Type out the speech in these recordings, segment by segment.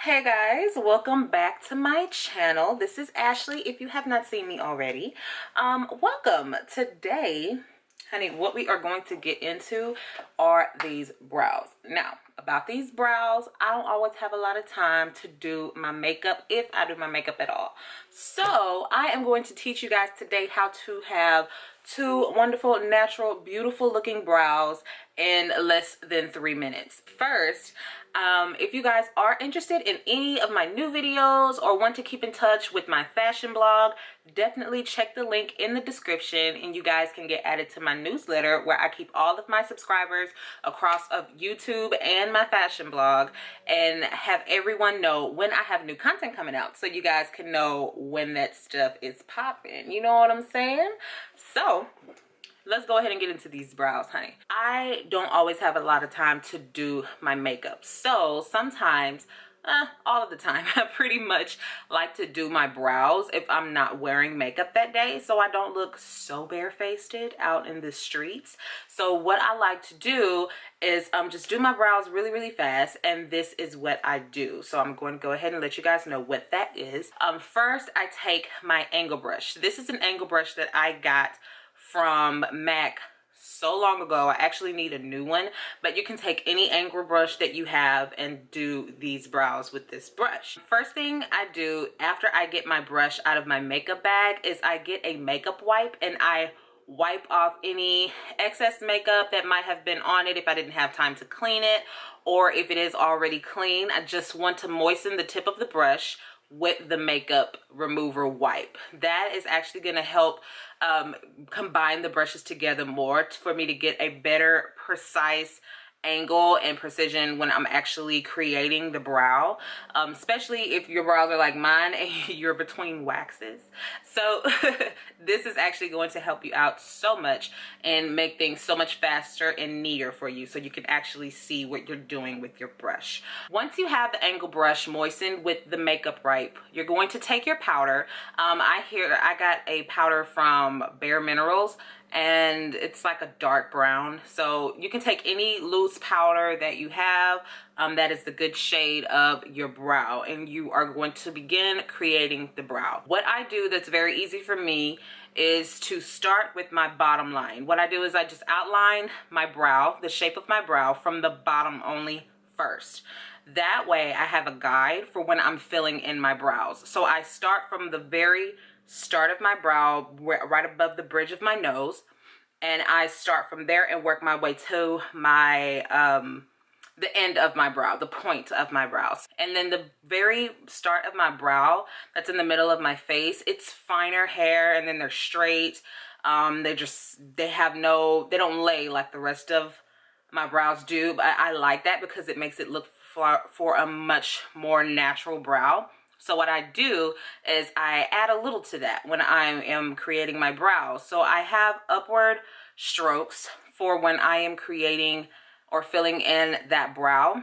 Hey guys, welcome back to my channel. This is Ashley if you have not seen me already. Welcome. Today, honey, what we are going to get into are these brows. Now, about these brows, I don't always have a lot of time to do my makeup, if I do my makeup at all. So I am going to teach you guys today how to have two wonderful, natural, beautiful looking brows in less than 3 minutes. First, if you guys are interested in any of my new videos or want to keep in touch with my fashion blog, definitely check the link in the description and you guys can get added to my newsletter where I keep all of my subscribers across of YouTube and my fashion blog and have everyone know when I have new content coming out so you guys can know when that stuff is popping. You know what I'm saying? So let's go ahead and get into these brows, honey. I don't always have a lot of time to do my makeup. So sometimes, all of the time, I pretty much like to do my brows if I'm not wearing makeup that day so I don't look so barefaced out in the streets. So what I like to do is just do my brows really, really fast, and this is what I do. So I'm going to go ahead and let you guys know what that is. First, I take my angle brush. This is an angle brush that I got from MAC so long ago. I actually need a new one, but you can take any angle brush that you have and do these brows with this brush. First thing I do after I get my brush out of my makeup bag is I get a makeup wipe and I wipe off any excess makeup that might have been on it if I didn't have time to clean it, or if it is already clean, I just want to moisten the tip of the brush with the makeup remover wipe. That is actually going to help combine the brushes together more for me to get a better precise angle and precision when I'm actually creating the brow, especially if your brows are like mine and you're between waxes. So this is actually going to help you out so much and make things so much faster and neater for you so you can actually see what you're doing with your brush. Once you have the angle brush moistened with the makeup wipe, you're going to take your powder. I got a powder from Bare Minerals and it's like a dark brown, so you can take any loose powder that you have that is the good shade of your brow, and you are going to begin creating the brow. What I do that's very easy for me is to start with my bottom line. What I do is I just outline my brow, the shape of my brow, from the bottom only first. That way I have a guide for when I'm filling in my brows. So I start from the very start of my brow, right above the bridge of my nose, and I start from there and work my way to my the end of my brow, the point of my brows. And then the very start of my brow, that's in the middle of my face, it's finer hair, and then they're straight. They don't lay like the rest of my brows do, but I like that because it makes it look for a much more natural brow. So what I do is I add a little to that when I am creating my brows. So I have upward strokes for when I am creating or filling in that brow.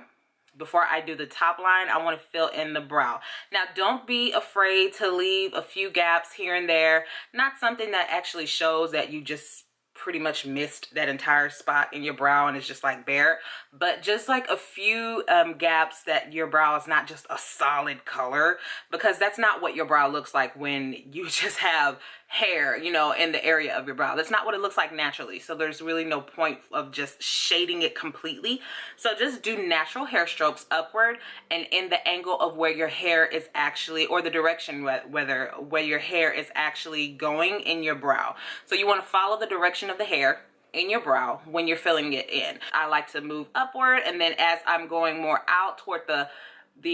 Before I do the top line, I want to fill in the brow. Now, don't be afraid to leave a few gaps here and there. Not something that actually shows that you just pretty much missed that entire spot in your brow and it's just like bare, but just like a few gaps that your brow is not just a solid color, because that's not what your brow looks like when you just have hair, you know, in the area of your brow. That's not what it looks like naturally. So there's really no point of just shading it completely. So just do natural hair strokes upward and in the angle of where your hair is actually, or the direction where your hair is actually going in your brow. So you want to follow the direction of the hair in your brow when you're filling it in. I like to move upward, and then as I'm going more out toward the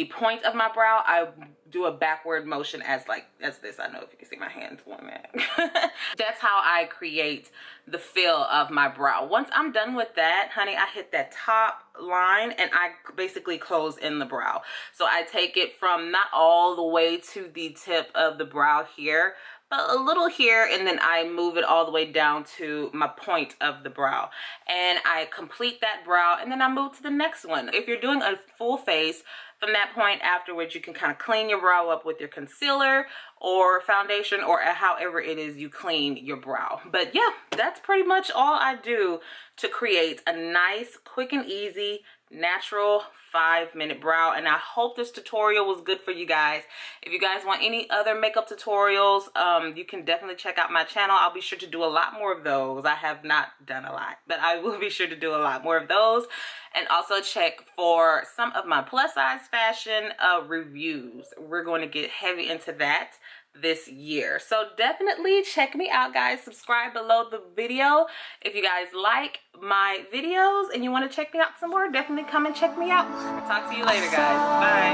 point of my brow, I do a backward motion as this. I don't know if you can see my hands doing that. That's how I create the fill of my brow. Once I'm done with that, honey, I hit that top line and I basically close in the brow. So I take it from not all the way to the tip of the brow here, but a little here, and then I move it all the way down to my point of the brow. And I complete that brow, and then I move to the next one. If you're doing a full face, from that point afterwards, you can kind of clean your brow up with your concealer or foundation, or however it is you clean your brow. But yeah, that's pretty much all I do to create a nice, quick and easy, natural, 5-minute brow, and I hope this tutorial was good for you guys. If you guys want any other makeup tutorials, you can definitely check out my channel. I'll be sure to do a lot more of those. I have not done a lot, but I will be sure to do a lot more of those. And also check for some of my plus size fashion reviews. We're going to get heavy into that this year, so definitely check me out, guys. Subscribe below the video if you guys like my videos and you want to check me out some more. Definitely come and check me out. Talk to you later, guys. Bye.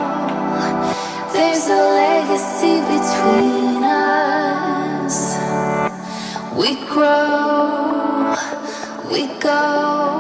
There's a legacy between us. We grow, we go.